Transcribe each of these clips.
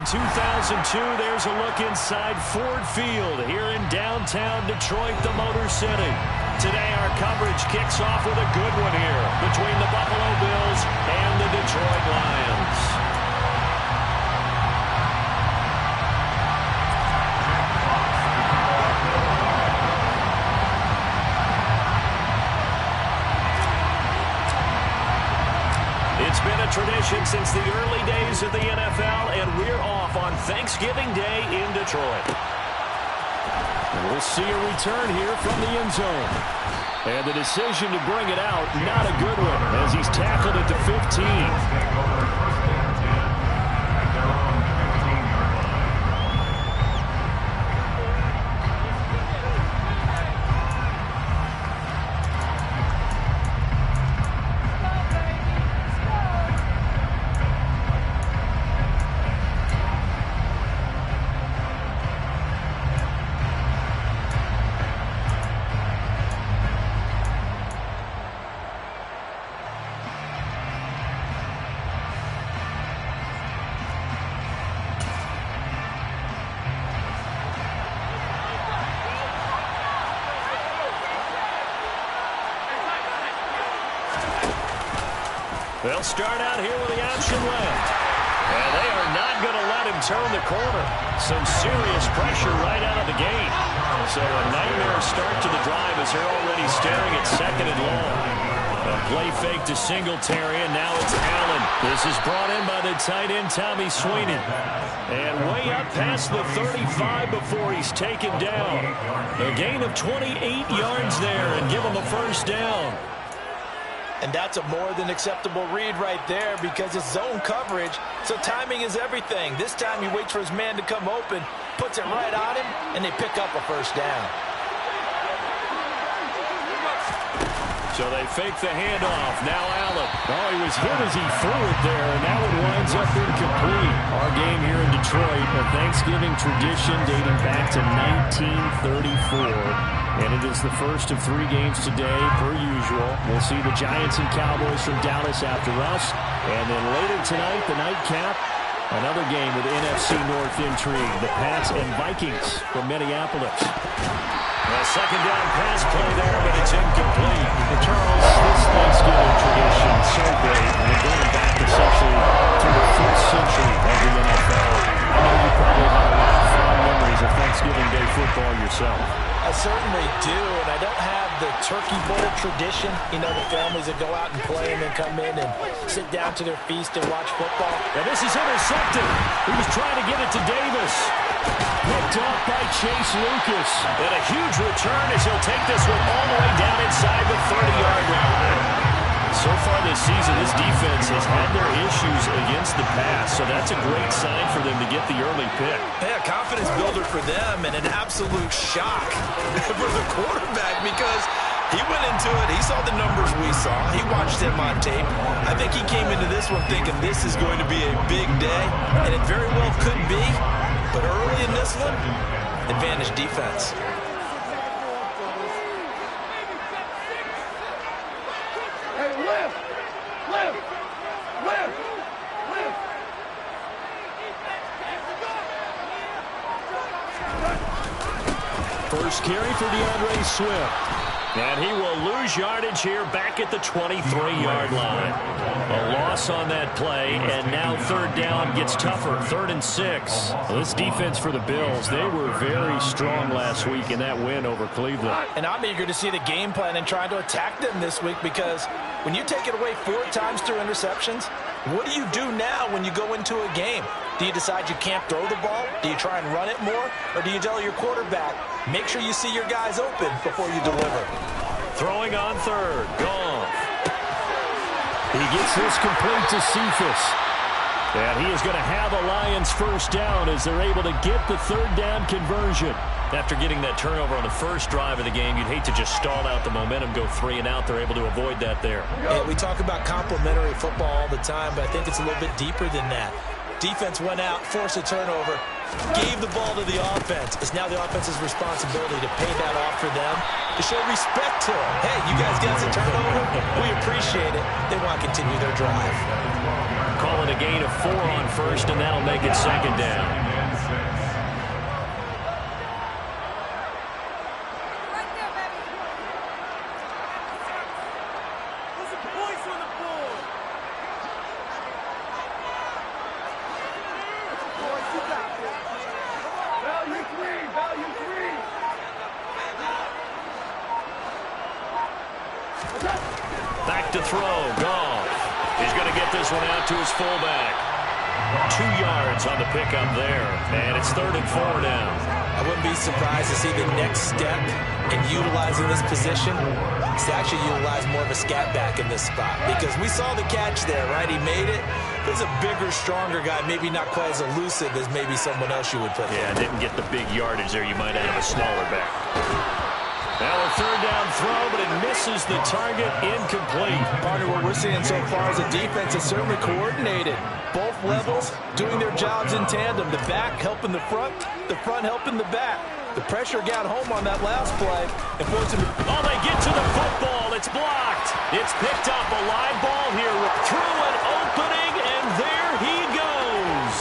2002, there's a look inside Ford Field here in downtown Detroit, the Motor City. Today, our coverage kicks off with a good one here between the Buffalo Bills and the Detroit Lions. It's been a tradition since the early days of the NFL, and we're off on Thanksgiving Day in Detroit. And we'll see a return here from the end zone. And the decision to bring it out, not a good one, as he's tackled at the 15. They'll start out here with the option left. And they are not going to let him turn the corner. Some serious pressure right out of the gate. So a nightmare start to the drive as they're already staring at second and long. A play fake to Singletary, and now it's Allen. This is brought in by the tight end, Tommy Sweeney. And way up past the 35 before he's taken down. A gain of 28 yards there and give him a first down. And that's a more than acceptable read right there because it's zone coverage, so timing is everything. This time he waits for his man to come open, puts it right on him, and they pick up a first down. So they fake the handoff. Now Allen. Oh, he was hit as he threw it there, and now it winds up incomplete. Our game here in Detroit, a Thanksgiving tradition dating back to 1934. And it is the first of 3 games today, per usual. We'll see the Giants and Cowboys from Dallas after us. And then later tonight, the nightcap, another game with NFC North intrigue. The Pats and Vikings from Minneapolis. A second down pass play there, but it's incomplete. Charles, this Thanksgiving tradition, so great. And going back essentially to the 1st century of the NFL. I know you probably have a lot of fond memories of Thanksgiving Day football yourself. I certainly do, and I don't have the turkey bowl tradition. You know, the families that go out and play and then come in and sit down to their feast and watch football. And this is intercepted. He was trying to get it to Davis. Picked off by Chase Lucas. And a huge return as he'll take this one all the way down inside the 30-yard line. So far this season, this defense has had their issues against the pass, so that's a great sign for them to get the early pick. Yeah, confidence builder for them and an absolute shock for the quarterback because he went into it. He saw the numbers we saw. He watched them on tape. I think he came into this one thinking this is going to be a big day, and it very well could be. But early in this one, advantage defense. First carry for DeAndre Swift. And he will lose yardage here back at the 23-yard line. A loss on that play, and now 3rd down gets tougher, 3rd and 6. Well, this defense for the Bills, they were very strong last week in that win over Cleveland. And I'm eager to see the game plan and try to attack them this week because when you take it away 4 times through interceptions, what do you do now when you go into a game? Do you decide you can't throw the ball? Do you try and run it more? Or do you tell your quarterback, make sure you see your guys open before you deliver? Throwing on 3rd. Goff. He gets this complete to Cephas. And he is going to have a Lions first down as they're able to get the 3rd down conversion. After getting that turnover on the first drive of the game, you'd hate to just stall out the momentum, go 3 and out. They're able to avoid that there. Yeah, we talk about complementary football all the time, but I think it's a little bit deeper than that. Defense went out, forced a turnover, gave the ball to the offense. It's now the offense's responsibility to pay that off for them, to show respect to them. Hey, you guys got a turnover? We appreciate it. They want to continue their drive. Call calling a gain of 4 on first, and that'll make it second down. Back to throw. Goff. He's going to get this one out to his fullback. 2 yards on the pickup there. And it's 3rd and 4 now. I wouldn't be surprised to see the next step in utilizing this position. It's to actually utilize more of a scat back in this spot. Because we saw the catch there, right? He made it. There's a bigger, stronger guy, maybe not quite as elusive as maybe someone else you would put there. Yeah, didn't get the big yardage there. You might have a smaller back. Now a 3rd down throw, but it misses the target, incomplete. Partner, what we're seeing so far is a defense is certainly coordinated. Both levels doing their jobs in tandem. The back helping the front helping the back. The pressure got home on that last play. And oh, they get to the football. It's blocked. It's picked up. A live ball here through an opening, and there he goes.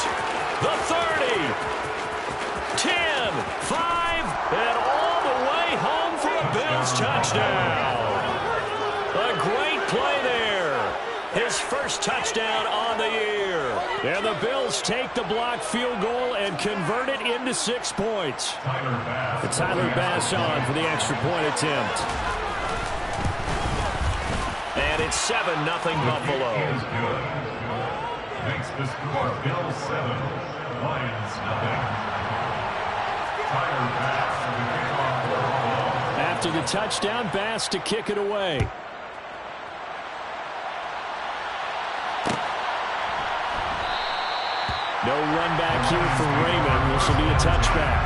The 30, 10, 5, and all the way home for a Bills touchdown. A great play there. His first touchdown on the year. And the Bills take the blocked field goal and convert it into 6 points. Tyler Bass on for the extra point attempt. And it's 7-0 Buffalo. Makes the score Bills 7, Lions 0. Tyler Bass for the kickoff. After the touchdown, Bass to kick it away. No run back here for Raymond. This will be a touchback.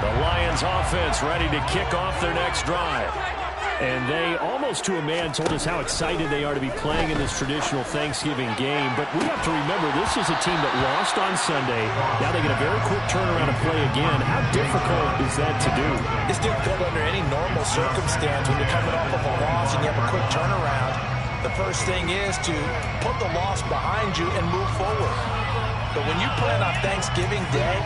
The Lions offense ready to kick off their next drive. And they, almost to a man, told us how excited they are to be playing in this traditional Thanksgiving game. But we have to remember, this is a team that lost on Sunday. Now they get a very quick turnaround to play again. How difficult is that to do? It's difficult under any normal circumstance when you're coming off of a loss and you have a quick turnaround. The first thing is to put the loss behind you and move forward. But when you play on Thanksgiving Day,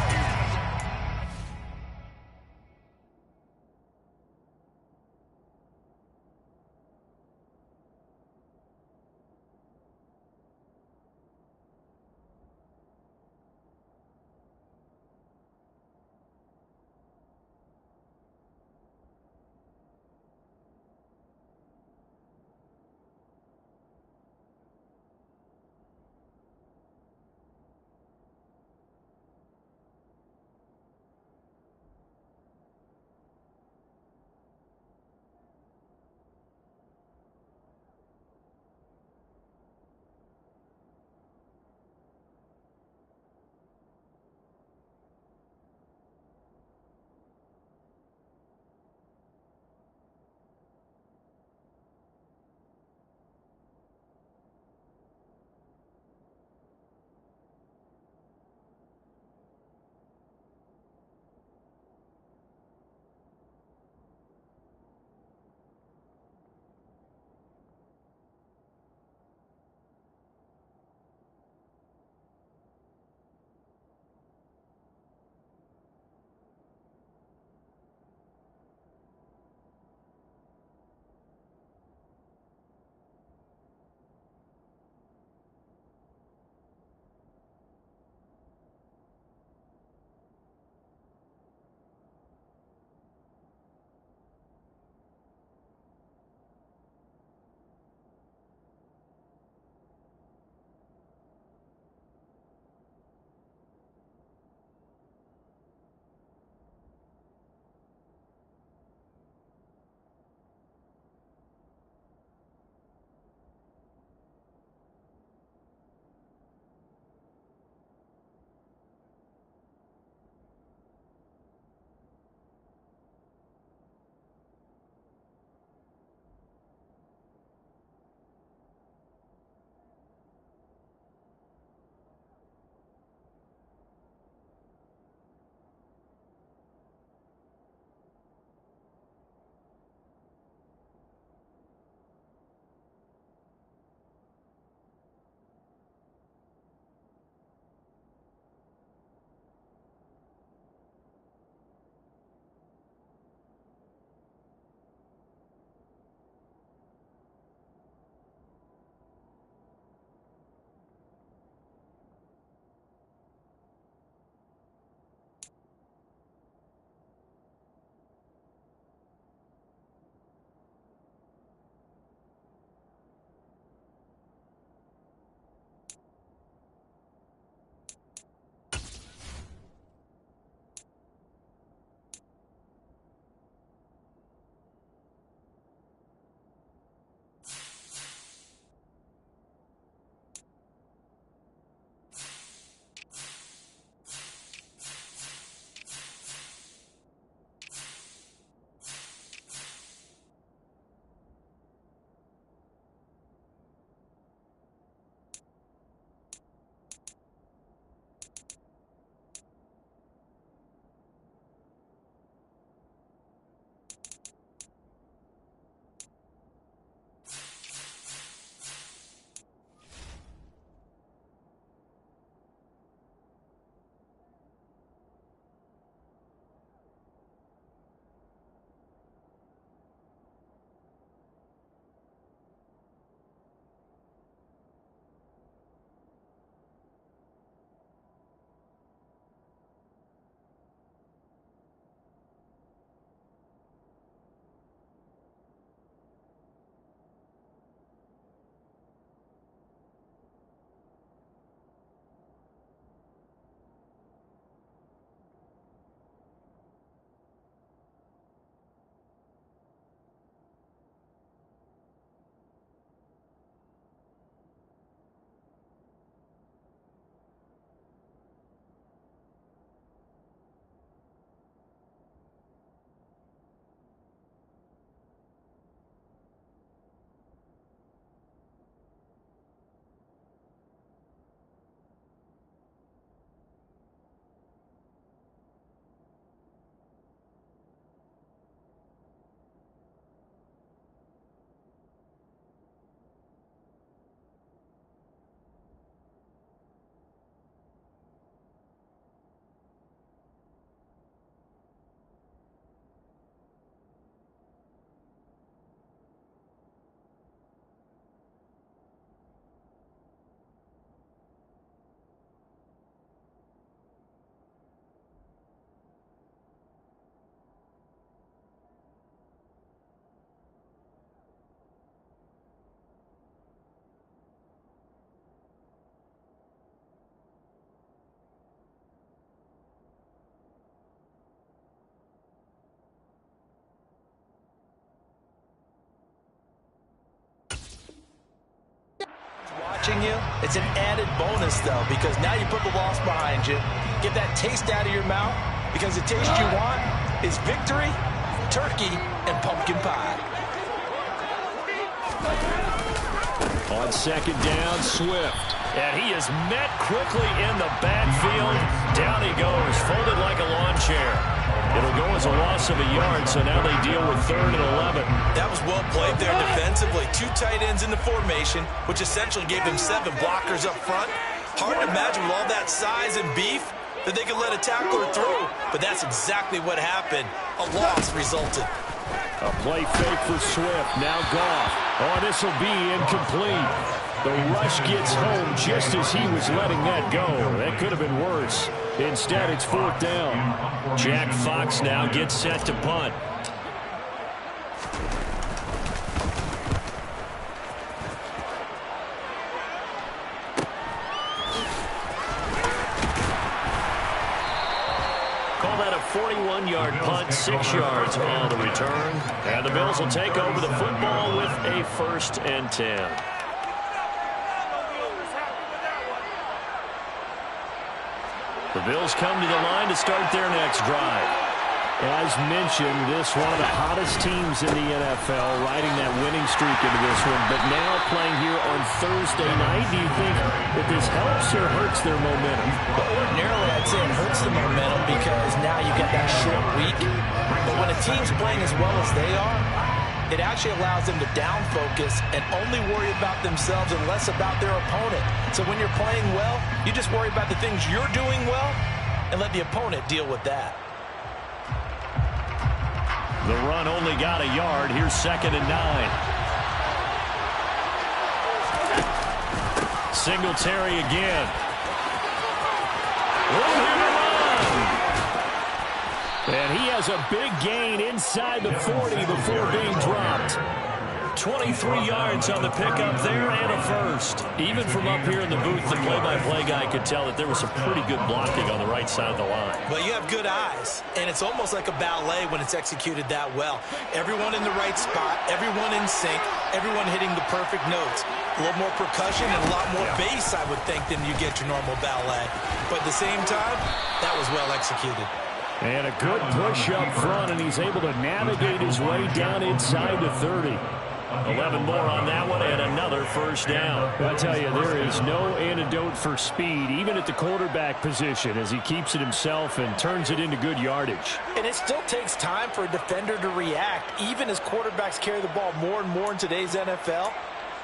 watching you. It's an added bonus, though, because now you put the loss behind you. Get that taste out of your mouth, because the taste you want is victory, turkey, and pumpkin pie. On second down, Swift. And he is met quickly in the backfield. Down he goes, folded like a lawn chair. It'll go as a loss of a yard, so now they deal with 3rd and 11. That was well played there defensively. 2 tight ends in the formation, which essentially gave them 7 blockers up front. Hard to imagine with all that size and beef that they could let a tackler through, but that's exactly what happened. A loss resulted. A play fake for Swift. Now Goff. Oh, this will be incomplete. The rush gets home just as he was letting that go. That could have been worse. Instead, it's 4th down. Jack Fox now gets set to punt. Call that a 41-yard punt, 6 yards on the return. And the Bills will take over the football with a 1st and 10. The Bills come to the line to start their next drive. As mentioned, this one of the hottest teams in the NFL, riding that winning streak into this one, but now playing here on Thursday night. Do you think that this helps or hurts their momentum? Well, ordinarily, I'd say it hurts the momentum because now you get that short week. But when a team's playing as well as they are, it actually allows them to down focus and only worry about themselves and less about their opponent. So when you're playing well, you just worry about the things you're doing well and let the opponent deal with that. The run only got a yard. Here's 2nd and 9. Singletary again. And he has a big gain inside the 40 before being dropped. 23 yards on the pickup there and a 1st. Even from up here in the booth, the play-by-play guy could tell that there was some pretty good blocking on the right side of the line. Well, you have good eyes, and it's almost like a ballet when it's executed that well. Everyone in the right spot, everyone in sync, everyone hitting the perfect notes. A little more percussion and a lot more bass, I would think, than you get your normal ballet. But at the same time, that was well executed. And a good push up front, and he's able to navigate his way down inside the 30. 11 more on that one, and another 1st down. I tell you, there is no antidote for speed, even at the quarterback position, as he keeps it himself and turns it into good yardage. And it still takes time for a defender to react, even as quarterbacks carry the ball more and more in today's NFL.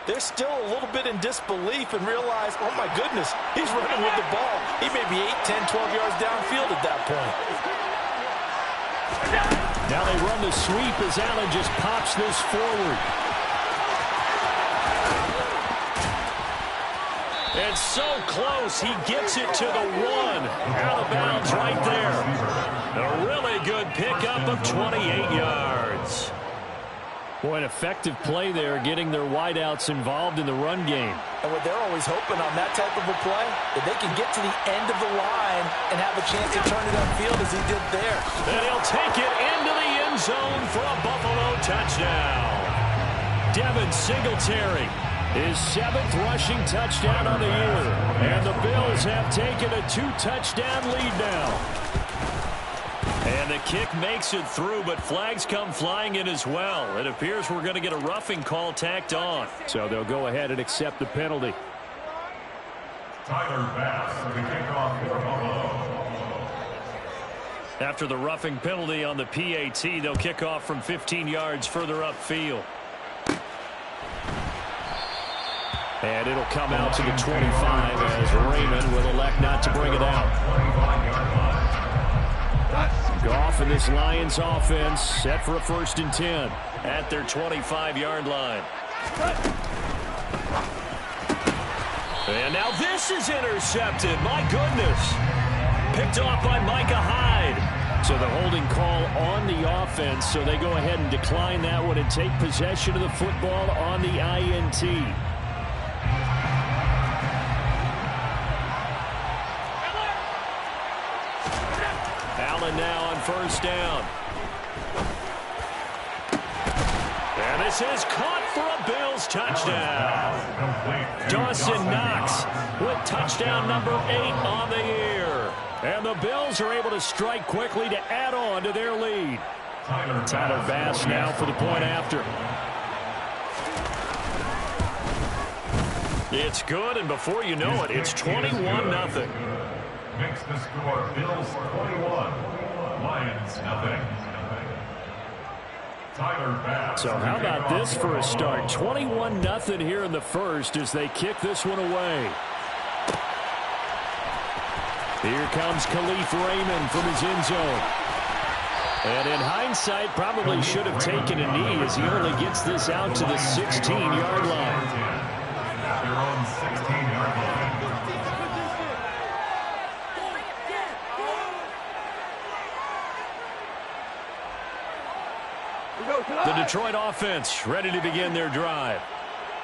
They're still a little bit in disbelief and realize, oh my goodness, he's running with the ball. He may be 8, 10, 12 yards downfield at that point. Now they run the sweep as Allen just pops this forward. And so close, he gets it to the 1. Out of bounds right there. A really good pickup of 28 yards. Boy, an effective play there, getting their wideouts involved in the run game. And what they're always hoping on that type of a play, that they can get to the end of the line and have a chance to turn it upfield as he did there. And he'll take it into the end zone for a Buffalo touchdown. Devin Singletary, his 7th rushing touchdown on the year. And the Bills have taken a 2-touchdown lead now. And the kick makes it through, but flags come flying in as well. It appears we're going to get a roughing call tacked on. So they'll go ahead and accept the penalty. Tyler Bass, the kickoff for Buffalo. After the roughing penalty on the PAT, they'll kick off from 15 yards further upfield. And it'll come out to the 25 as Raymond will elect not to bring it out. Goff and this Lions offense set for a 1st and 10 at their 25-yard line. And now this is intercepted. My goodness. Picked off by Micah Hyde. So the holding call on the offense, so they go ahead and decline that one and take possession of the football on the INT. Allen now on 1st down. And this is caught for a Bills touchdown. Dawson Knox with touchdown number 8 on the year. And the Bills are able to strike quickly to add on to their lead. Tyler Bass now for the point after. It's good, and before you know it, it's 21-0. Makes the score Bills 21, Lions nothing. Tyler Bass. So how about this for a start? 21-0 here in the first as they kick this one away. Here comes Khalif Raymond from his end zone. And in hindsight, probably should have taken a knee as he only gets this out to the 16-yard line. Their own 16-yard line. The Detroit offense ready to begin their drive.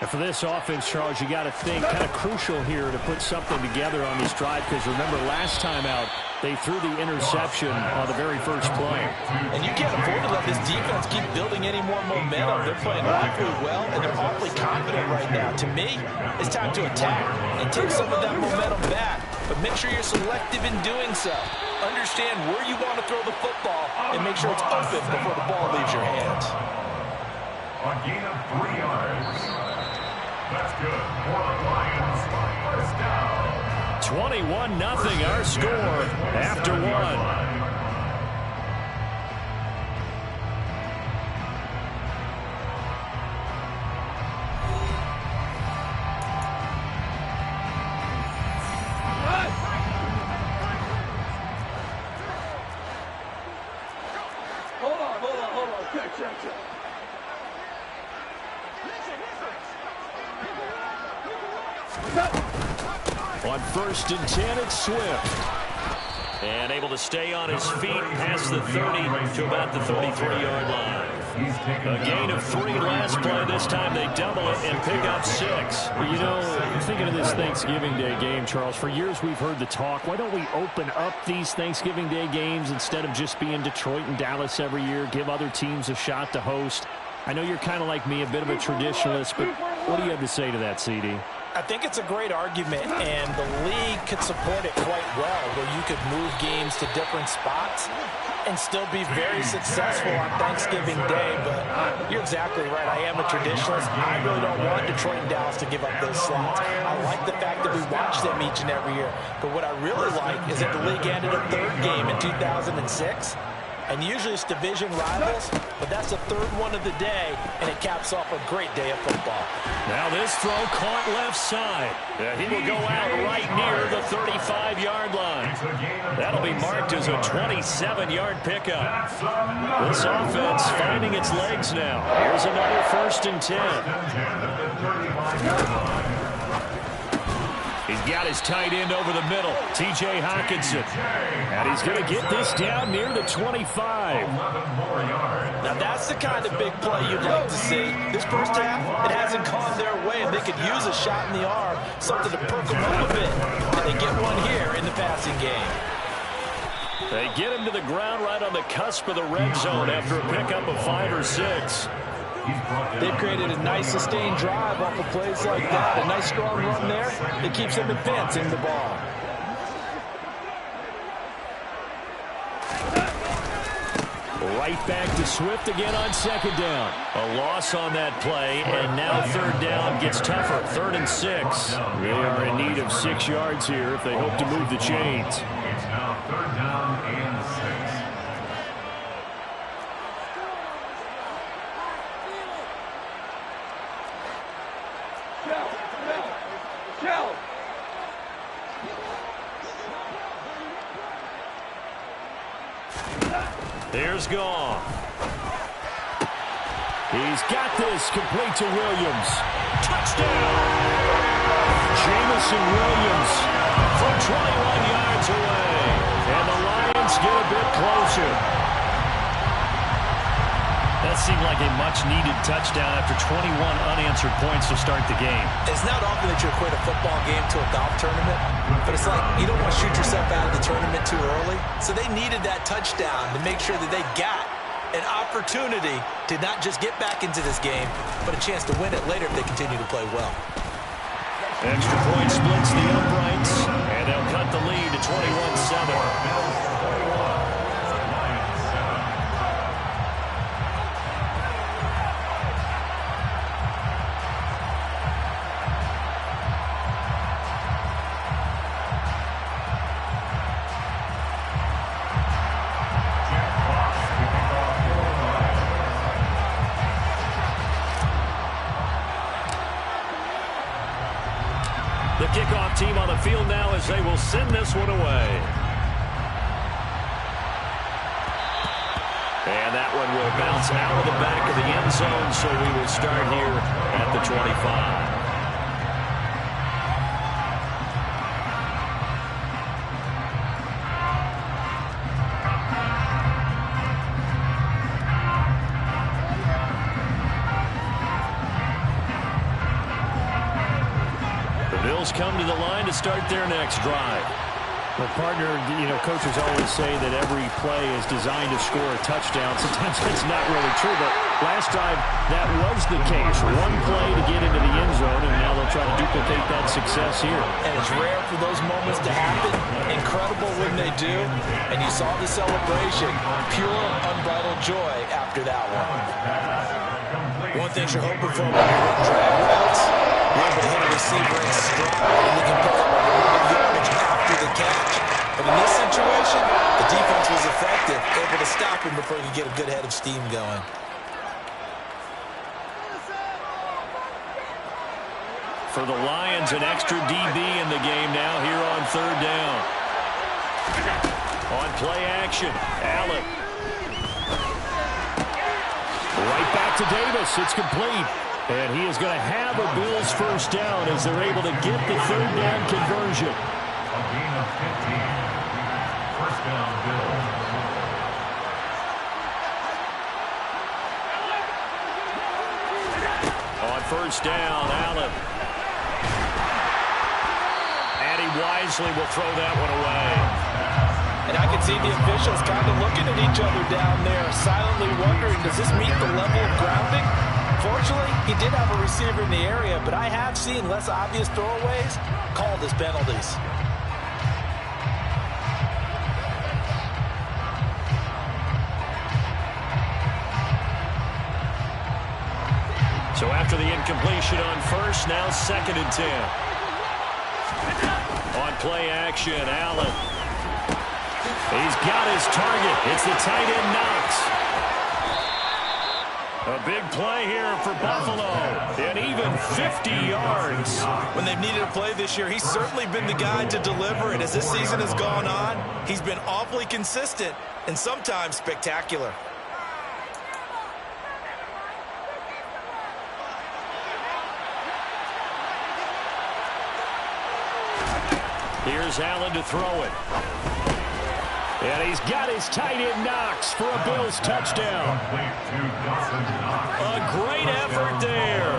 And for this offense, Charles, you got to think kind of crucial here to put something together on this drive, because remember last time out they threw the interception on the very first play. And you can't afford to let this defense keep building any more momentum. They're playing awfully well, and they're awfully confident right now. To me, it's time to attack and take some of that momentum back. But make sure you're selective in doing so. Understand where you want to throw the football and make sure it's open before the ball leaves your hands. A gain of 3 yards. That's good for the Lions. First down. 21-0 our score after one. On 1st and 10, it's Swift. And able to stay on his feet past the 30 to about the 33-yard line. A gain of 3 last play. This time they double it and pick up 6. You know, thinking of this Thanksgiving Day game, Charles, for years we've heard the talk, why don't we open up these Thanksgiving Day games instead of just being Detroit and Dallas every year, give other teams a shot to host? I know you're kind of like me, a bit of a traditionalist, but what do you have to say to that, CD? I think it's a great argument, and the league could support it quite well, where you could move games to different spots and still be very successful on Thanksgiving Day. But you're exactly right. I am a traditionalist. I really don't want Detroit and Dallas to give up those slots. I like the fact that we watch them each and every year. But what I really like is that the league added a 3rd game in 2006. And usually it's division rivals, but that's the 3rd one of the day, and it caps off a great day of football. Now this throw caught left side. He will go out right near the 35-yard line. That'll be marked as a 27-yard pickup. This offense finding its legs now. Here's another 1st and 10. He's got his tight end over the middle, T.J. Hawkinson. And he's going to get this down near the 25. Now that's the kind of big play you'd like to see. This first half, it hasn't gone their way, and they could use a shot in the arm, something to perk them up a bit. And they get one here in the passing game. They get him to the ground right on the cusp of the red zone after a pickup of 5 or 6. They've created a nice sustained drive off of plays like that. A nice strong run there that keeps them advancing the ball. Right back to Swift again on 2nd down. A loss on that play, and now 3rd down gets tougher. 3rd and 6. They are in need of 6 yards here if they hope to move the chains. It's now 3rd down and 6. Here's Gone. He's got this complete to Williams. Touchdown! Jamison Williams from 21 yards away. And the Lions get a bit closer. That seemed like a much-needed touchdown after 21 unanswered points to start the game. It's not often that you equate a football game to a golf tournament, but it's like you don't want to shoot yourself out of the tournament too early. So they needed that touchdown to make sure that they got an opportunity to not just get back into this game, but a chance to win it later if they continue to play well. Extra point splits the uprights, and they'll cut the lead to 21-7. The kickoff team on the field now as they will send this one away. And that one will bounce out of the back of the end zone, so we will start here at the 25. Come to the line to start their next drive. Well, partner, coaches always say that every play is designed to score a touchdown. Sometimes that's not really true, but last time that was the case. One play to get into the end zone, and now they'll try to duplicate that success here. And it's rare for those moments to happen. Incredible when they do. And you saw the celebration. Pure, unbridled joy after that one. One thing you're hoping for when you're drag routes, you're able to hit a receiver in stride, and you can pick up a yardage after the catch. But in this situation, the defense was effective, able to stop him before he could get a good head of steam going. For the Lions, an extra DB in the game now here on third down. On play action, Allen. Right back to Davis. It's complete. And he is going to have a Bills first down as they're able to get the third down conversion. A gain of 15. First down, Bills. On first down, Allen. And he wisely will throw that one away. And I can see the officials kind of looking at each other down there, silently wondering, does this meet the level of grounding? Fortunately, he did have a receiver in the area, but I have seen less obvious throwaways called as penalties. So after the incompletion on first, now 2nd and 10. On play action, Allen. He's got his target. It's the tight end Knox. A big play here for Buffalo, and even 50 yards. When they've needed a play this year, he's certainly been the guy to deliver it. As this season has gone on, he's been awfully consistent and sometimes spectacular. Here's Allen to throw it. And he's got his tight end Knox for a Bills touchdown. A great effort there.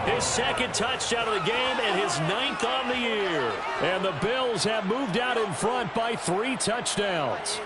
His 2nd touchdown of the game and his 9th on the year. And the Bills have moved out in front by 3 touchdowns.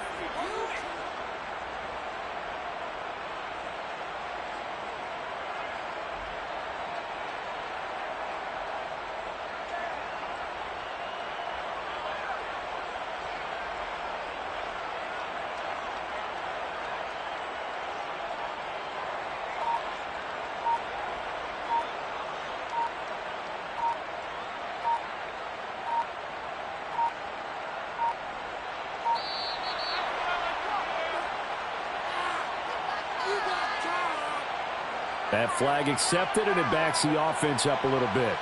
That flag accepted, and it backs the offense up a little bit.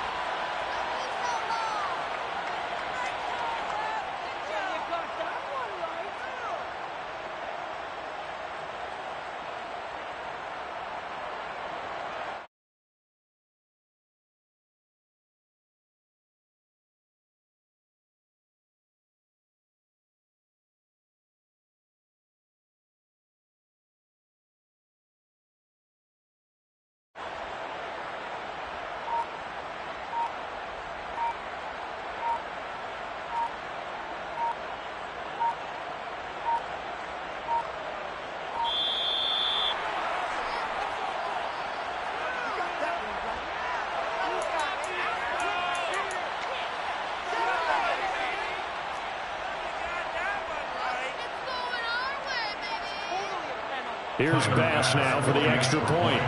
Here's Bass now for the extra point.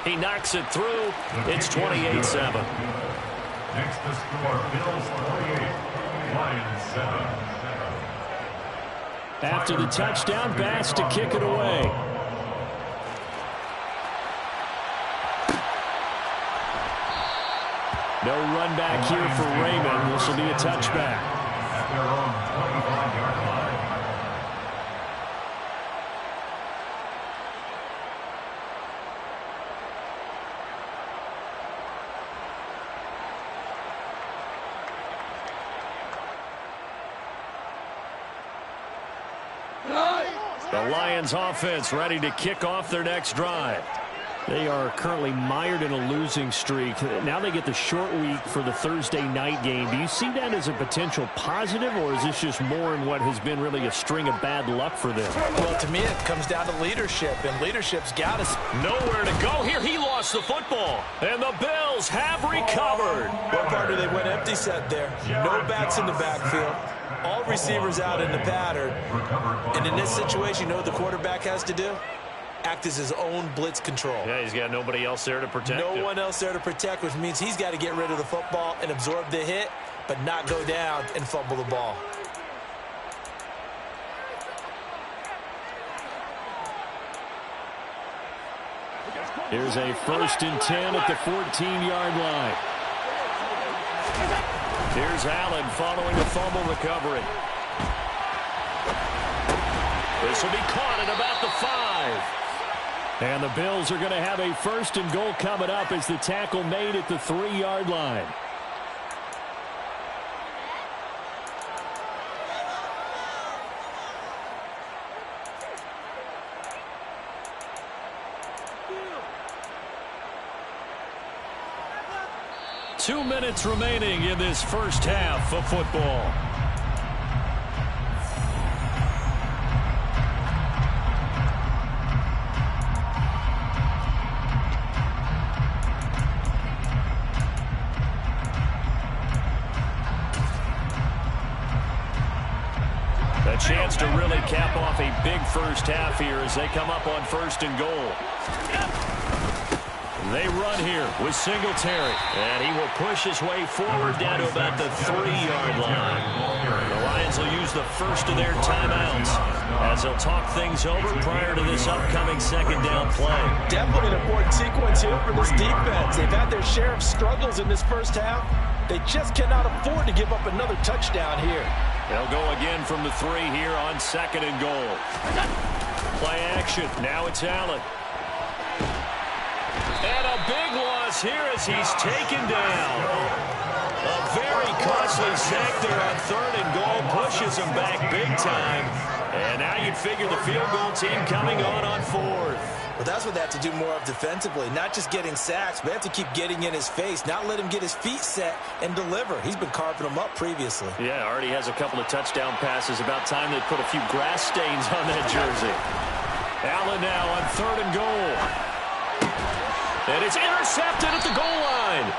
He knocks it through. It's 28-7. Next to score, Bills 48, Lions 7. After the touchdown, Bass to kick it away. No run back here for Raymond. This will be a touchback. At their own 25-yard line. The Lions offense ready to kick off their next drive. They are currently mired in a losing streak. Now they get the short week for the Thursday night game. Do you see that as a potential positive, or is this just more in what has been really a string of bad luck for them? Well, to me, it comes down to leadership, and leadership's got us. Nowhere to go here. He lost the football, and the Bills have recovered. Well, partner, they went empty set there. No backs in the backfield. All receivers out in the pattern. And in this situation, you know what the quarterback has to do? Act as his own blitz control. Yeah, he's got nobody else there to protect him. No one else there to protect, which means he's got to get rid of the football and absorb the hit, but not go down and fumble the ball. Here's a 1st and 10 at the 14-yard line. Here's Allen following a fumble recovery. This will be caught at about the 5. And the Bills are going to have a 1st and goal coming up as the tackle made at the 3-yard line. Two minutes remaining in this first half of football. A chance to really cap off a big first half here as they come up on 1st and goal. They run here with Singletary, and he will push his way forward down to about the 3-yard line. The Lions will use the first of their timeouts as they'll talk things over prior to this upcoming 2nd down play. Definitely an important sequence here for this defense. They've had their share of struggles in this first half. They just cannot afford to give up another touchdown here. They'll go again from the 3 here on 2nd and goal. Play action. Now it's Allen. And a big loss here as he's taken down. A very costly sack there on 3rd and goal. Pushes him back big time. And now you'd figure the field goal team coming on 4th. Well, that's what they have to do more of defensively. Not just getting sacks, but they have to keep getting in his face. Not let him get his feet set and deliver. He's been carving them up previously. Yeah, already has a couple of touchdown passes. About time they put a few grass stains on that jersey. Allen now on 3rd and goal. And it's intercepted at the goal line.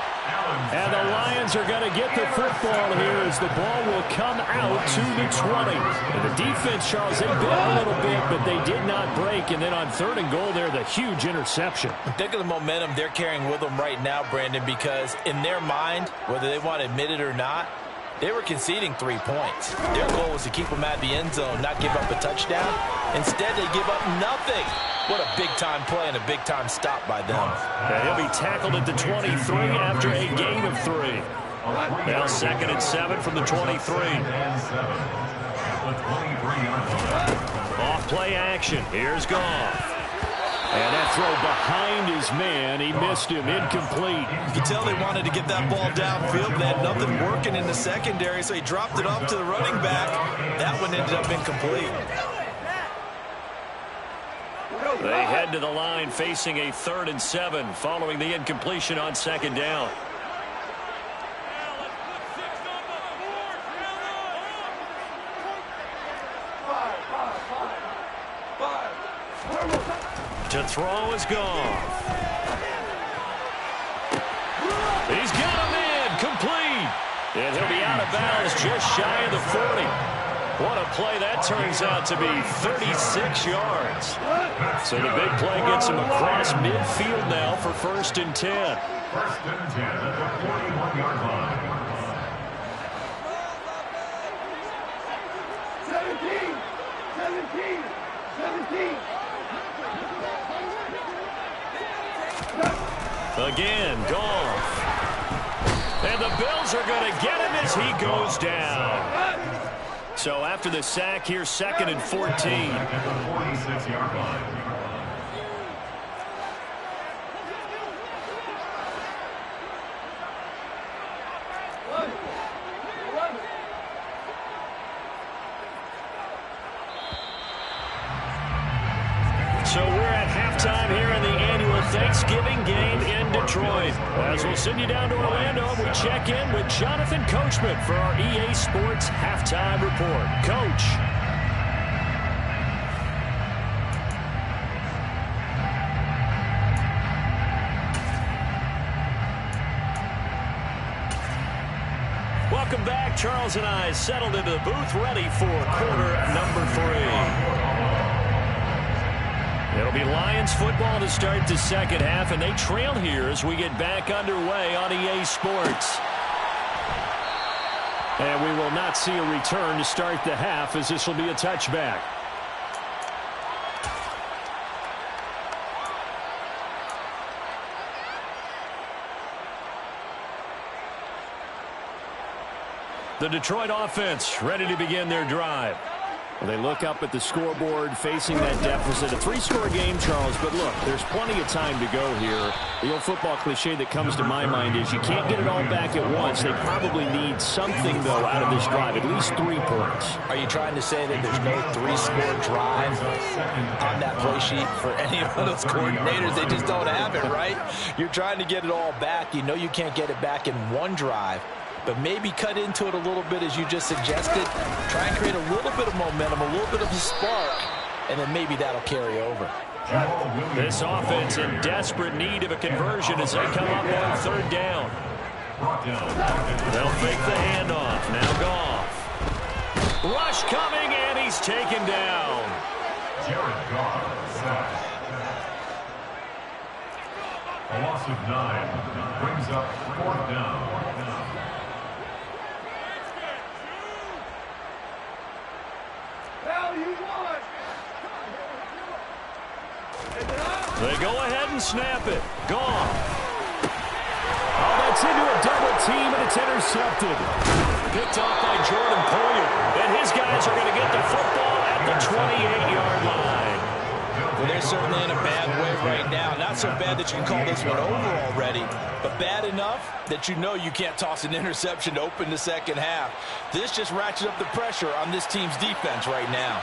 And the Lions are going to get the football here as the ball will come out to the 20. And the defense, Charles, they bit a little bit, but they did not break. And then on 3rd and goal there, the huge interception. Think of the momentum they're carrying with them right now, Brandon, because in their mind, whether they want to admit it or not, they were conceding 3 points. Their goal was to keep them at the end zone, not give up a touchdown. Instead, they give up nothing. What a big-time play and a big-time stop by them. Yeah, he'll be tackled at the 23 after a gain of 3. Now 2nd and 7 from the 23. Off play action. Here's Goff. And that throw behind his man. He missed him. Incomplete. You can tell they wanted to get that ball downfield. They had nothing working in the secondary, so he dropped it off to the running back. That one ended up incomplete. They head to the line facing a 3rd and 7 following the incompletion on 2nd down. To throw is Goff. He's got him in. Complete. And he'll be out of bounds just shy of the 40. What a play that turns out to be, 36 yards. So the big play gets him across midfield now for 1st and 10. 1st and 10 at the 41-yard line. 17. Again, Goff. And the Bills are going to get him as he goes down. So after the sack here, 2nd and 14. At the 46-yard line. So we're at halftime here in the annual Thanksgiving game in Detroit. As we'll send you down to Orlando, we check in with Jonathan Coachman for our EA Sports Halftime Report. Coach. Welcome back. Charles and I settled into the booth, ready for quarter number 3. It'll be Lions football to start the second half, and they trail here as we get back underway on EA Sports. And we will not see a return to start the half, as this will be a touchback. The Detroit offense ready to begin their drive. Well, they look up at the scoreboard facing that deficit. A 3-score game, Charles, but look, there's plenty of time to go here. The old football cliche that comes to my mind is you can't get it all back at once. They probably need something, though, out of this drive, at least 3 points. Are you trying to say that there's no 3-score drive on that play sheet for any of those coordinators? They just don't have it, right? You're trying to get it all back. You know you can't get it back in one drive. But maybe cut into it a little bit, as you just suggested. Try and create a little bit of momentum, a little bit of a spark, and then maybe that'll carry over. This offense in desperate need of a conversion as they come up on 3rd down. They'll fake the handoff. Now Goff. Rush coming, and he's taken down. Jared Goff sacked. A loss of 9 brings up 4th down. They go ahead and snap it. Goff. Oh, that's into a double team, and it's intercepted. Picked off by Jordan Poyer. And his guys are going to get the football at the 28-yard line. Well, they're certainly in a bad way right now. Not so bad that you can call this one over already, but bad enough that you know you can't toss an interception to open the second half. This just ratchets up the pressure on this team's defense right now.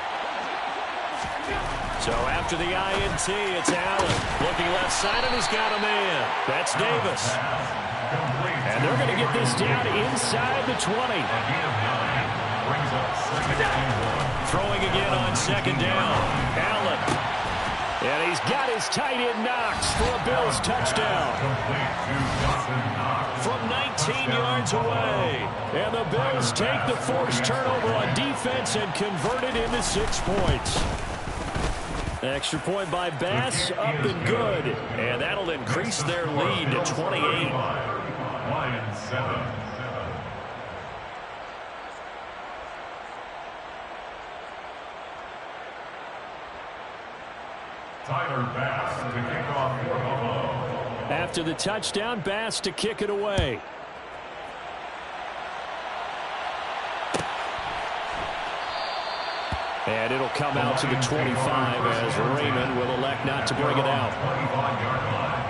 So after the INT, it's Allen. Looking left side, and he's got a man. That's Davis. And they're going to get this down inside the 20. Throwing again on 2nd down. Allen. And he's got his tight end Knox for a Bills touchdown. From 19 yards away. And the Bills take the forced turnover on defense and convert it into 6 points. Extra point by Bass, up and good. And that'll increase their lead to 28. Lions 7. Tyler Bass to kick off for Buffalo. After the touchdown, Bass to kick it away. And it'll come out to the 25 as Raymond will elect not to bring it out. 25-yard line.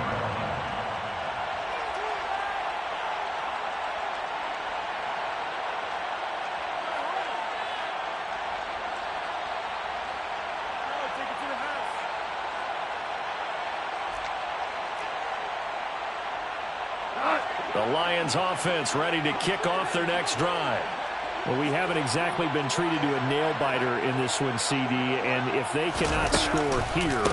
The Lions offense ready to kick off their next drive. Well, we haven't exactly been treated to a nail-biter in this one, CD, and if they cannot score here,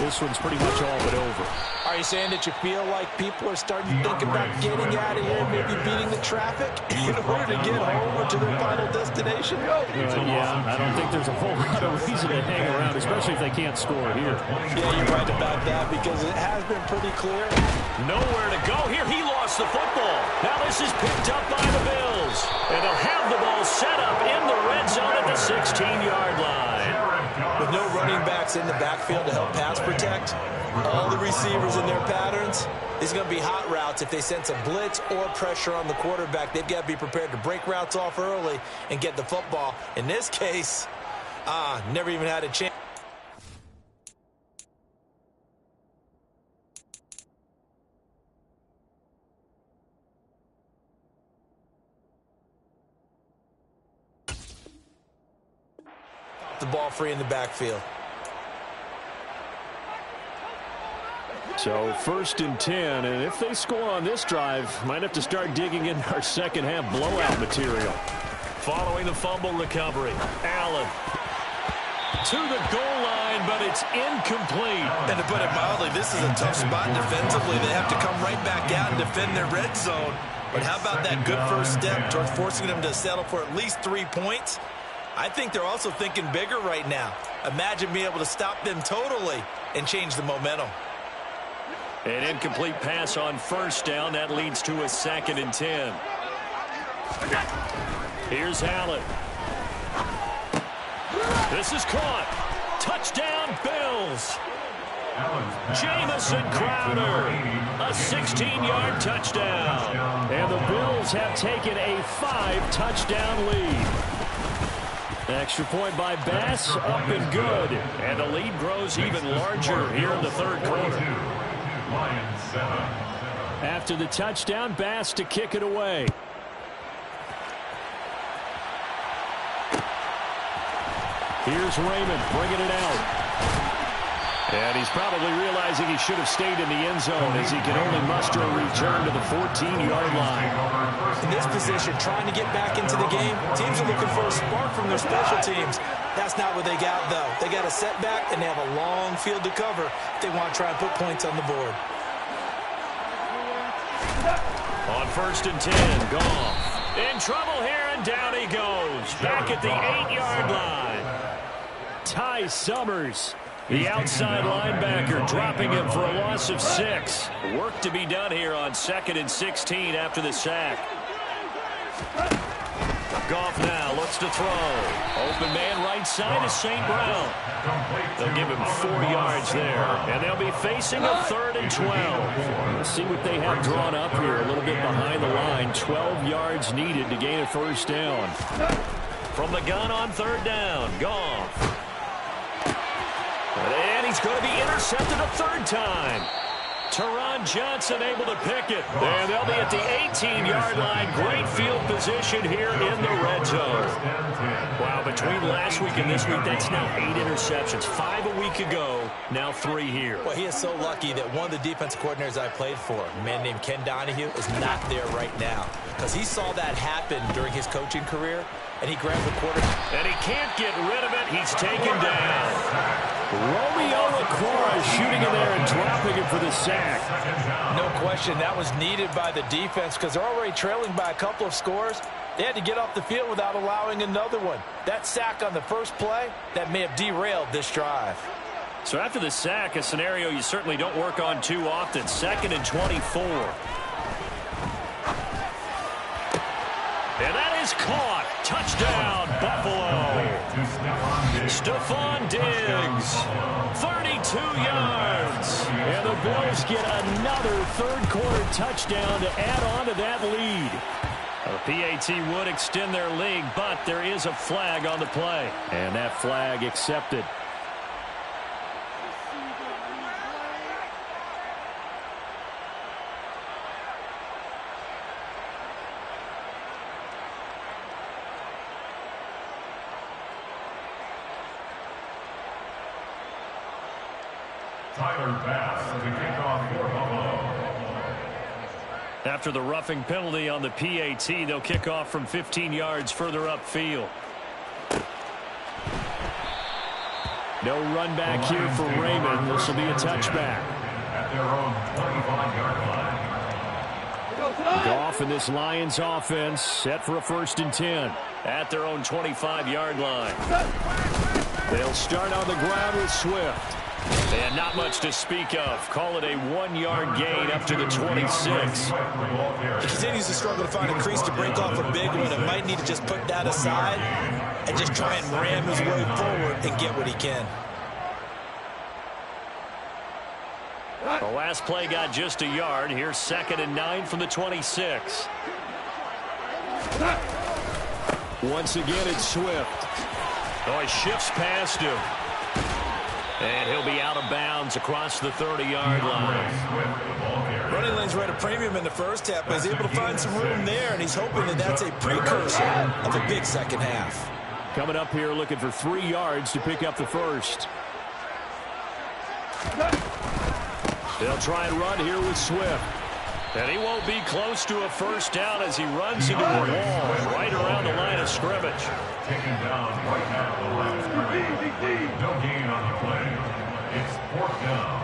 this one's pretty much all but over. All right, you saying that you feel like people are starting to think about getting out of here, maybe beating the traffic in order to get home or to their final destination? Yeah, I don't think there's a whole lot of reason to hang around, especially if they can't score here. Yeah, you're right about that because it has been pretty clear. Nowhere to go here. He lost the football. Now this is picked up by the Bills. And they'll have the ball set up in the red zone at the 16-yard line. With no running backs in the backfield to help pass protect, all the receivers in their patterns, these are going to be hot routes. If they sense a blitz or pressure on the quarterback, they've got to be prepared to break routes off early and get the football. In this case, never even had a chance. The ball free in the backfield. So 1st and 10, and if they score on this drive, might have to start digging in our second half blowout material. Following the fumble recovery, Allen to the goal line, but it's incomplete. And to put it mildly, this is a tough spot defensively. They have to come right back out and defend their red zone. But how about that good first step towards forcing them to settle for at least 3 points? I think they're also thinking bigger right now. Imagine being able to stop them totally and change the momentum. An incomplete pass on 1st down. That leads to a 2nd and 10. Here's Allen. This is caught. Touchdown, Bills. Jamison Crowder. A 16-yard touchdown. And the Bills have taken a 5-touchdown lead. Extra point by Bass, up and good. And the lead grows even larger here in the 3rd quarter. After the touchdown, Bass to kick it away. Here's Raymond bringing it out. And he's probably realizing he should have stayed in the end zone as he can only muster a return to the 14-yard line. In this position, trying to get back into the game, teams are looking for a spark from their special teams. That's not what they got, though. They got a setback, and they have a long field to cover if they want to try and put points on the board. On 1st and 10, Goff in trouble here, and down he goes. Back at the 8-yard line. Ty Summers, the outside linebacker, dropping him for a loss of 6. Work to be done here on 2nd and 16 after the sack. Goff now looks to throw. Open man right side is St. Brown. They'll give him 4 yards there, and they'll be facing a 3rd and 12. Let's see what they have drawn up here. A little bit behind the line. 12 yards needed to gain a 1st down. From the gun on 3rd down, Goff. And he's going to be intercepted a 3rd time. Teron Johnson able to pick it. And they'll be at the 18-yard line. Great field position here in the red zone. Wow, between last week and this week, that's now 8 interceptions. 5 a week ago, now 3 here. Well, he is so lucky that one of the defense coordinators I played for, a man named Ken Donahue, is not there right now. Because he saw that happen during his coaching career, and he grabbed the quarterback. And he can't get rid of it. He's taken down. Romeo Okwara shooting in there and dropping it for the sack. No question, that was needed by the defense because they're already trailing by a couple of scores. They had to get off the field without allowing another one. That sack on the first play, that may have derailed this drive. So after the sack, a scenario you certainly don't work on too often. 2nd and 24. And that is caught. Touchdown, Buffalo. Stephon Diggs, 32 yards. And the Bills get another 3rd quarter touchdown to add on to that lead. The PAT would extend their lead, but there is a flag on the play. And that flag accepted. Tyler Bass to kick off for Buffalo. After the roughing penalty on the PAT, they'll kick off from 15 yards further upfield. No run back here for Raymond. This will be a touchback. At their own off, and this Lions offense set for a 1st and 10 at their own 25-yard line. They'll start on the ground with Swift. And not much to speak of. Call it a 1-yard gain up to the 26. He continues to struggle to find a crease to break off a big one and might need to just put that aside and just try and ram his way forward and get what he can. The last play got just a yard. Here's 2nd and 9 from the 26. Once again, it's Swift. Oh, he shifts past him. And he'll be out of bounds across the 30-yard line. Running lanes were at a premium in the first half, but he's able to find some room there, and he's hoping that that's a precursor of a big second half. Coming up here looking for 3 yards to pick up the first. They'll try and run here with Swift. And he won't be close to a first down as he runs into a wall right around the line of scrimmage. Taken down right now at the line of scrimmage. No gain on the play. It's 4th down.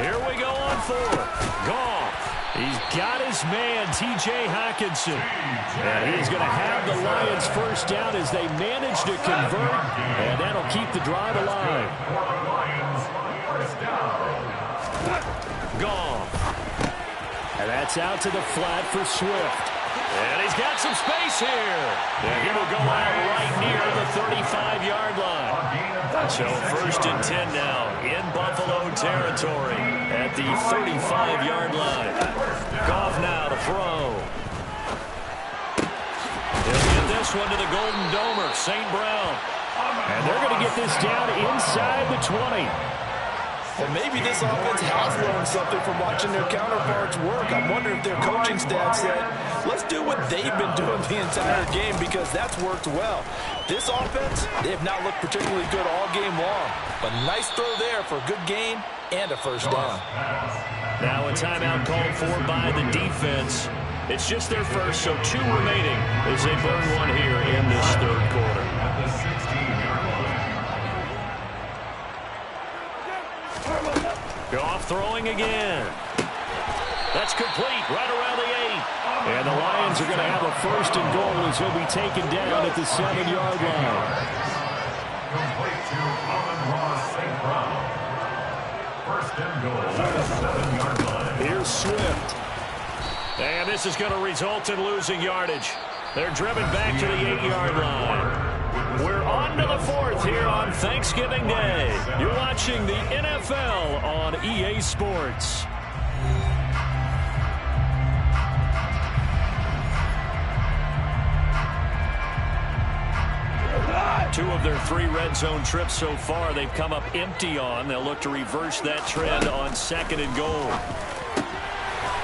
Here we go on 4th. Goff. He's got his man, T.J. Hockenson. And he's going to have the Lions first down as they manage to convert. And that'll keep the drive alive. Goff. And that's out to the flat for Swift. And he's got some space here. And he will go out right near the 35-yard line. So 1st and 10 now in Buffalo territory at the 35-yard line. Goff now to throw. He'll get this one to the Golden Domer, St. Brown. And they're going to get this down inside the 20. Well, maybe this offense has learned something from watching their counterparts work. I wonder if their coaching staff said, let's do what they've been doing the entire game because that's worked well. This offense, they have not looked particularly good all game long. But nice throw there for a good gain and a first down. Now a timeout called for by the defense. It's just their first, so 2 remaining as they burn one here in this 3rd quarter. At the 16-yard line. Goff throwing again. That's complete right around the 8. And the Lions are going to have a 1st and goal as he'll be taken down at the 7-yard line. Complete to Amon-Ra St. Brown. 1st and goal at the 7-yard line. Here's Swift. And this is going to result in losing yardage. They're driven back to the 8-yard line. We're on to the 4th here on Thanksgiving Day. You're watching the NFL on EA Sports. Two of their 3 red zone trips so far they've come up empty on. They'll look to reverse that trend on 2nd and goal.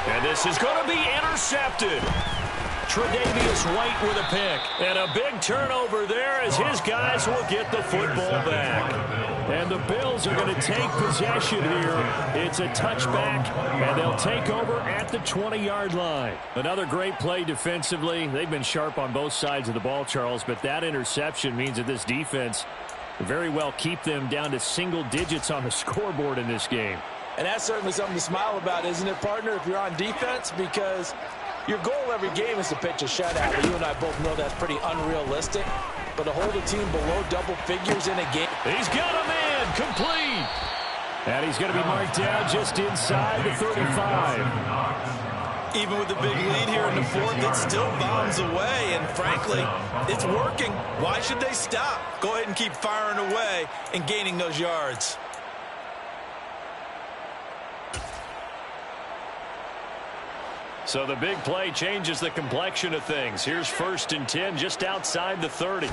And this is going to be intercepted. Tre'Davious White with a pick. And a big turnover there as his guys will get the football back. And the Bills are going to take possession here. It's a touchback, and they'll take over at the 20-yard line. Another great play defensively. They've been sharp on both sides of the ball, Charles, but that interception means that this defense very well keep them down to single digits on the scoreboard in this game. And that's certainly something to smile about, isn't it, partner, if you're on defense? Because your goal every game is to pitch a shutout. You and I both know that's pretty unrealistic. But to hold a team below double figures in a game. He's got a man complete. And he's going to be marked down just inside the 35. Even with the big lead here in the 4th, it still bombs away. And frankly, it's working. Why should they stop? Go ahead and keep firing away and gaining those yards. So the big play changes the complexion of things. Here's 1st and 10 just outside the 30.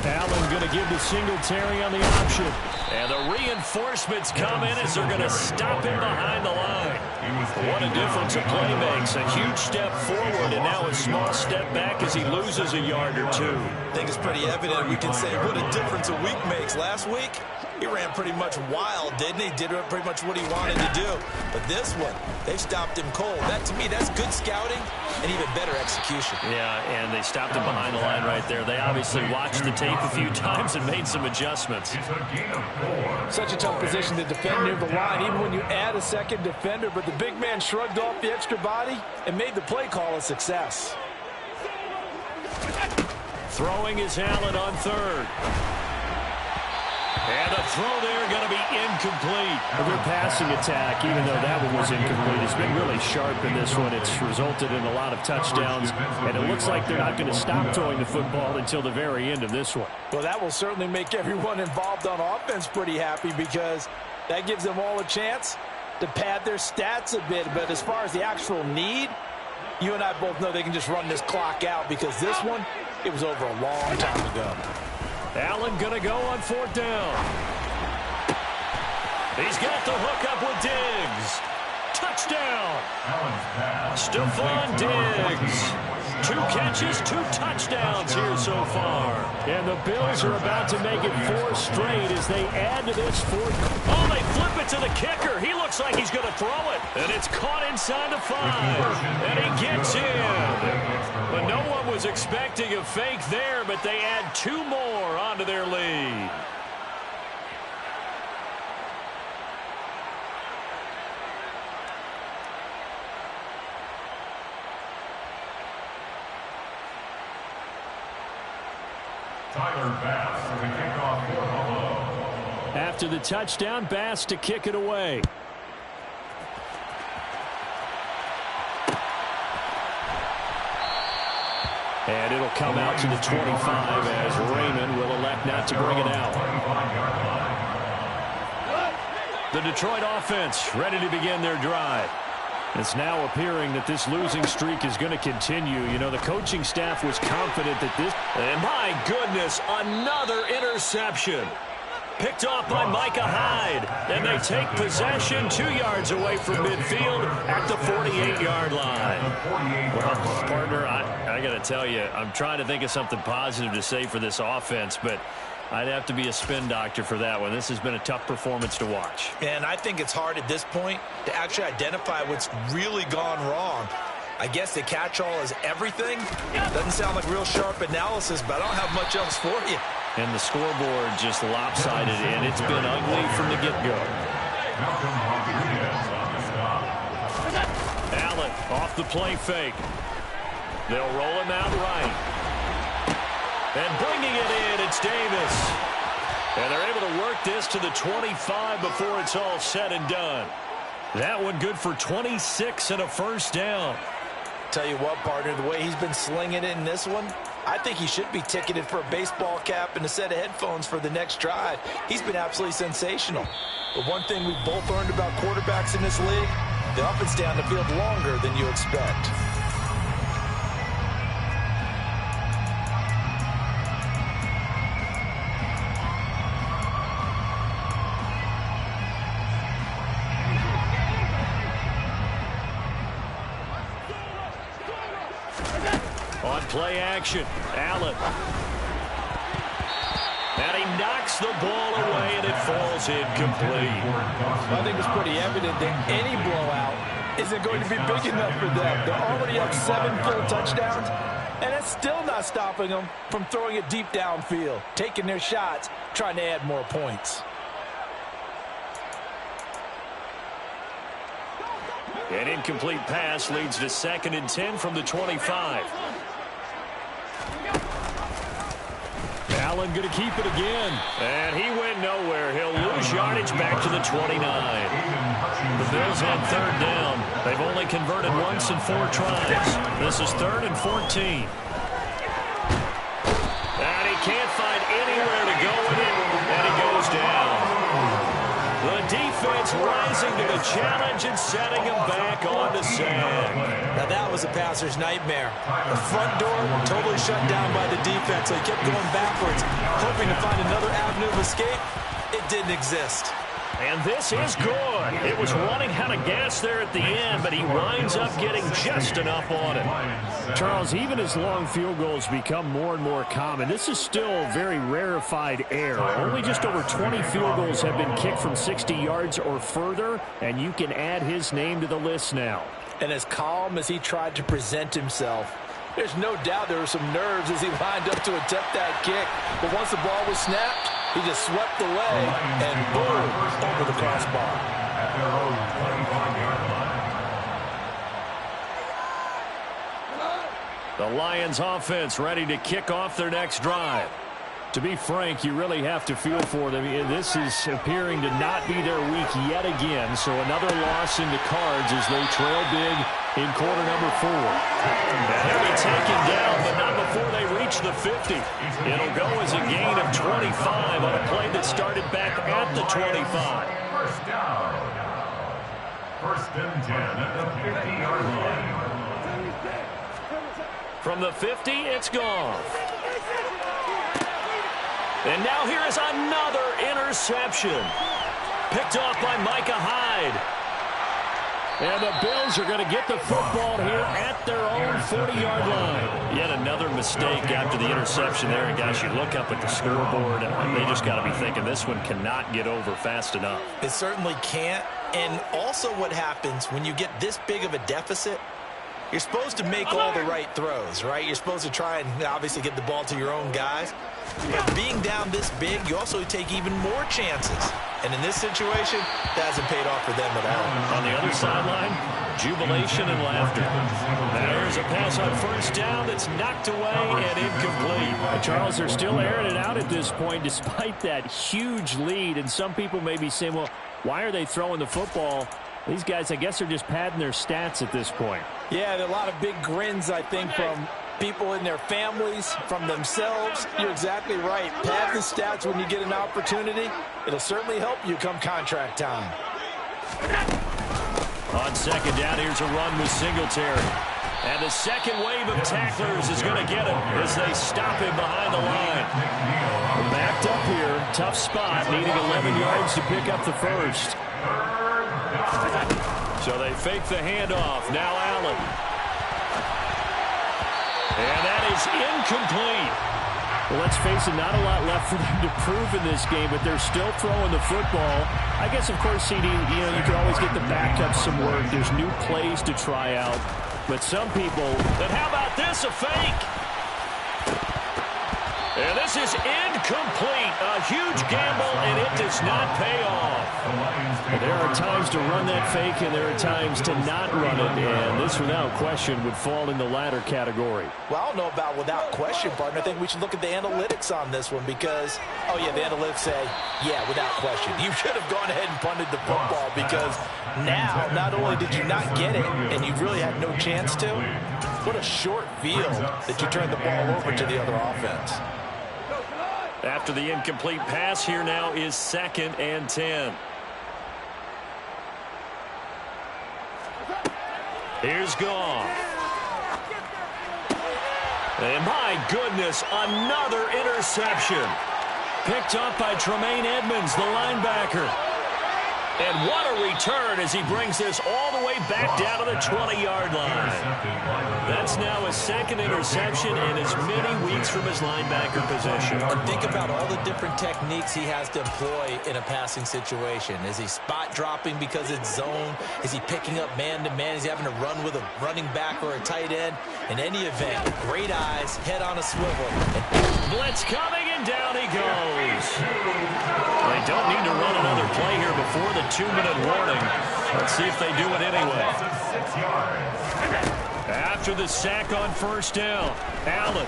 Allen going to give the Singletary on the option. And the reinforcements come in as they're going to stop him behind the line. What a difference a play makes. A huge step forward and now a small step back as he loses a yard or 2. I think it's pretty evident. We can say what a difference a week makes. Last week, he ran pretty much wild, didn't he? Did pretty much what he wanted to do. But this one, they stopped him cold. That, to me, that's good scouting and even better execution. Yeah, and they stopped him behind the line right there. They obviously watched the tape a few times and made some adjustments. Such a tough position to defend near the line, even when you add a second defender. But the big man shrugged off the extra body and made the play call a success. Throwing is Allen on third. And the throw there going to be incomplete. Their passing attack, even though that one was incomplete, has been really sharp in this one. It's resulted in a lot of touchdowns, and it looks like they're not going to stop throwing the football until the very end of this one. Well, that will certainly make everyone involved on offense pretty happy, because that gives them all a chance to pad their stats a bit. But as far as the actual need, you and I both know they can just run this clock out, because this one, it was over a long time ago. Allen going to go on fourth down. He's got the hook up with Diggs. Touchdown. Stephon Diggs. 2 catches, 2 touchdowns here so far. And the Bills are about to make it 4 straight as they add to this fourth. Oh, they flip it to the kicker. He looks like he's going to throw it. And it's caught inside the 5. And he gets in. But no one was expecting a fake there, but they add 2 more onto their lead. Bass for the kickoff for Buffalo. After the touchdown, Bass to kick it away. And it'll come out to the 25 as Raymond will elect not to bring it out. The Detroit offense ready to begin their drive. It's now appearing that this losing streak is going to continue. You know, the coaching staff was confident that this... And my goodness, another interception. Picked off by Micah Hyde. And they take possession 2 yards away from midfield at the 48-yard line. Well, partner, I got to tell you, I'm trying to think of something positive to say for this offense, but I'd have to be a spin doctor for that one. This has been a tough performance to watch. And I think it's hard at this point to actually identify what's really gone wrong. I guess the catch-all is everything. Doesn't sound like real sharp analysis, but I don't have much else for you. And the scoreboard just lopsided, and it's been ugly from the get-go. Allen off the play fake. They'll roll him out right. And bringing it in, it's Davis. And they're able to work this to the 25 before it's all said and done. That one good for 26 and a first down. Tell you what, partner, the way he's been slinging it in this one, I think he should be ticketed for a baseball cap and a set of headphones for the next drive. He's been absolutely sensational. But one thing we've both learned about quarterbacks in this league, they often stay on the field longer than you expect. On play action, Allen. And he knocks the ball away, and it falls incomplete. I think it's pretty evident that any blowout isn't going to be big enough for them. They're already up 7 full touchdowns, and it's still not stopping them from throwing it deep downfield, taking their shots, trying to add more points. An incomplete pass leads to 2nd and 10 from the 25. Allen going to keep it again. And he went nowhere. He'll lose yardage back to the 29. The Bills on 3rd down. They've only converted once in 4 tries. This is 3rd and 14. And he can't find anywhere to go with it. And he goes down. The defense rising to the challenge and setting him back on the sand. Now that was a passer's nightmare. The front door totally shut down by the defense, so he kept going backwards, hoping to find another avenue of escape. It didn't exist. And this is good. It was running out of gas there at the end, but he winds up getting just enough on it. Charles, even as long field goals become more and more common, this is still very rarefied air. Only just over 20 field goals have been kicked from 60 yards or further, and you can add his name to the list now. And as calm as he tried to present himself, there's no doubt there were some nerves as he lined up to attempt that kick. But once the ball was snapped, he just swept away and boom, over the crossbar. At their own 25-yard line. The Lions offense ready to kick off their next drive. To be frank, you really have to feel for them. This is appearing to not be their week yet again. So another loss in the cards as they trail big in quarter number 4. And they'll be taken down, but not before they reach the 50. It'll go as a gain of 25 on a play that started back at the 25. First down. First and 10 at the 50-yard line. From the 50, it's gone. And now here is another interception. Picked off by Micah Hyde. And the Bills are going to get the football here at their own 40-yard line. Yet another mistake after the interception there. And, guys, you look up at the scoreboard, and they just got to be thinking this one cannot get over fast enough. It certainly can't. And also what happens when you get this big of a deficit, you're supposed to make all the right throws, right? You're supposed to try and obviously get the ball to your own guys. But being down this big, you also take even more chances. And in this situation, that hasn't paid off for them at all. On the other sideline, jubilation and laughter. There's a pass on first down that's knocked away and incomplete. Charles, they're still airing it out at this point despite that huge lead. And some people may be saying, well, why are they throwing the football? These guys, I guess, are just padding their stats at this point. Yeah, there are a lot of big grins, I think, from people in their families, from themselves. You're exactly right. Pad the stats when you get an opportunity. It'll certainly help you come contract time. On second down, here's a run with Singletary. And the second wave of tacklers is going to get him as they stop him behind the line. We're backed up here. Tough spot, needing 11 yards to pick up the first. So they fake the handoff. Now Allen. And that is incomplete. Well, let's face it, not a lot left for them to prove in this game, but they're still throwing the football. I guess, of course, CD, you can always get the backup some work. There's new plays to try out. But some people, and how about this, a fake? And this is incomplete. A huge gamble, and it does not pay off. There are times to run that fake, and there are times to not run it. And this, without question, would fall in the latter category. Well, I don't know about without question, partner. I think we should look at the analytics on this one because, oh, yeah, the analytics say, yeah, without question. You should have gone ahead and punted the football because now, not only did you not get it, and you really had no chance to, what a short field that you turned the ball over to the other offense. After the incomplete pass, here now is 2nd and 10. Here's Goff. And my goodness, another interception. Picked up by Tremaine Edmonds, the linebacker. And what a return as he brings this all the way back down to the 20-yard line. That's now his 2nd interception in as many weeks from his linebacker position. And think about all the different techniques he has to employ in a passing situation. Is he spot dropping because it's zone? Is he picking up man-to-man? Is he having to run with a running back or a tight end? In any event, great eyes, head on a swivel. Blitz coming, and down he goes. They don't need to run another play here before the 2-minute warning. Let's see if they do it anyway. After the sack on first down, Allen.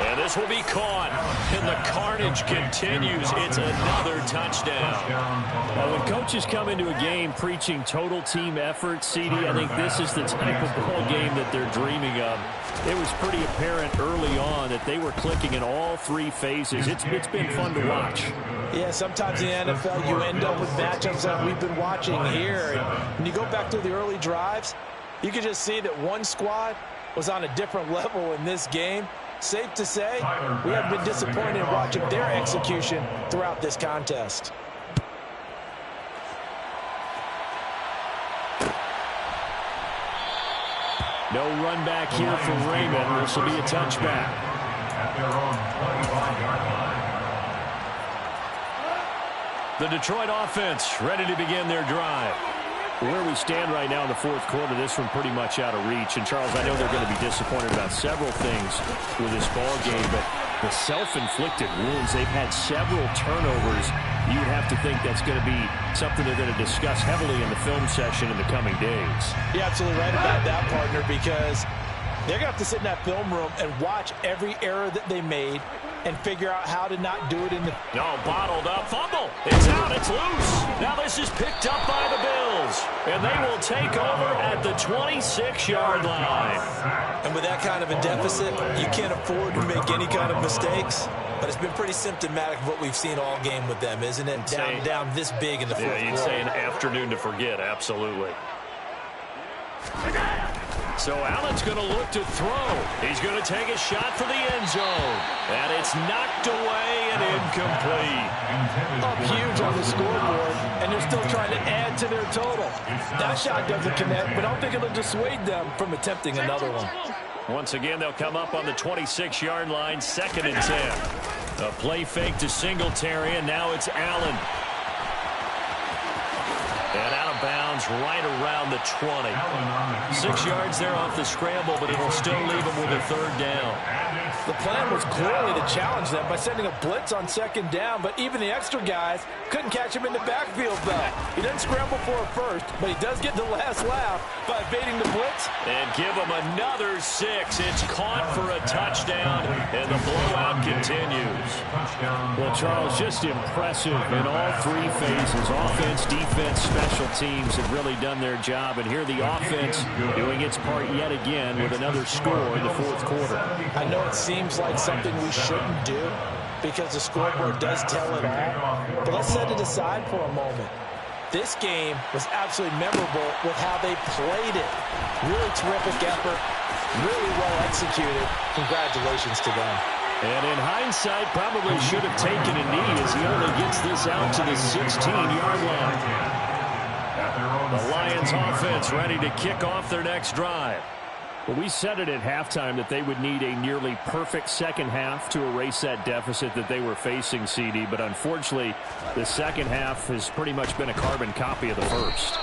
And this will be caught. And the carnage continues. It's another touchdown. Well, when coaches come into a game preaching total team effort, CD, I think this is the type of ball game that they're dreaming of. It was pretty apparent early on that they were clicking in all 3 phases. It's been fun to watch. Yeah, sometimes in the NFL you end up with matchups that we've been watching here. And when you go back to the early drives, you can just see that one squad was on a different level in this game. Safe to say, we have been disappointed in watching their execution throughout this contest. No run back here for Raymond. This will be a touchback. At their own 25-yard line. The Detroit offense ready to begin their drive. Where we stand right now in the fourth quarter, this one pretty much out of reach. And, Charles, I know they're going to be disappointed about several things with this ball game, but the self-inflicted wounds, they've had several turnovers. You'd have to think that's going to be something they're going to discuss heavily in the film session in the coming days. You're absolutely right about that, partner, because they're going to have to sit in that film room and watch every error that they made and figure out how to not do it in the... No, bottled up. Fumble. It's out. It's loose. Now this is picked up by the Bills. And they will take over at the 26-yard line. And with that kind of a deficit, you can't afford to make any kind of mistakes. But it's been pretty symptomatic of what we've seen all game with them, isn't it? Down this big in the fourth quarter. Yeah, you'd say an afternoon to forget. Absolutely. So Allen's going to look to throw. He's going to take a shot for the end zone. And it's knocked away and incomplete. Up huge on the scoreboard, and they're still trying to add to their total. That shot doesn't connect, but I don't think it'll dissuade them from attempting another one. Once again, they'll come up on the 26-yard line, 2nd and 10. A play fake to Singletary, and now it's Allen. And out of bounds right around the 20. 6 yards there off the scramble, but it'll still leave him with a 3rd down. The plan was clearly to challenge them by sending a blitz on 2nd down, but even the extra guys couldn't catch him in the backfield, though. He doesn't scramble for a first, but he does get the last laugh by evading the blitz. And give him another 6. It's caught for a touchdown, and the blowout continues. Well, Charles, just impressive in all 3 phases. Offense, defense, special teams have really done their job, and here the offense doing its part yet again with another score in the fourth quarter. I know it seems like something we shouldn't do because the scoreboard does tell it all, but let's set it aside for a moment. This game was absolutely memorable with how they played it. Really terrific effort, really well executed. Congratulations to them. And in hindsight, probably should have taken a knee as he only gets this out to the 16-yard line. The Lions offense ready to kick off their next drive. Well, we said it at halftime that they would need a nearly perfect second half to erase that deficit that they were facing, CD. But unfortunately, the second half has pretty much been a carbon copy of the first.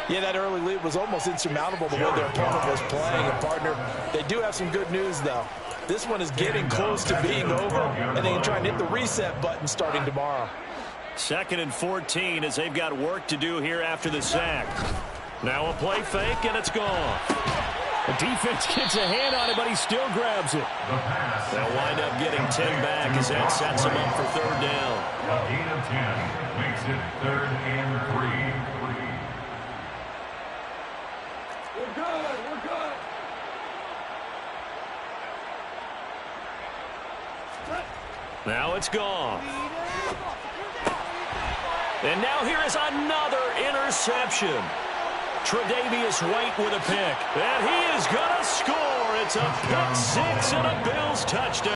Yeah, that early lead was almost insurmountable the way their opponent was playing. And, partner, they do have some good news, though. This one is getting close to being over, and they can try and hit the reset button starting tomorrow. 2nd and 14 as they've got work to do here after the sack. Now a play fake, and it's gone. The defense gets a hand on it, but he still grabs it. They'll wind up getting 10 back as that sets them up for 3rd down. A gain of 10 makes it 3rd and 3. We're good. We're good. Now it's gone. And now here is another interception. Tre'Davious White with a pick. And he is going to score. It's a pick 6 and a Bills touchdown.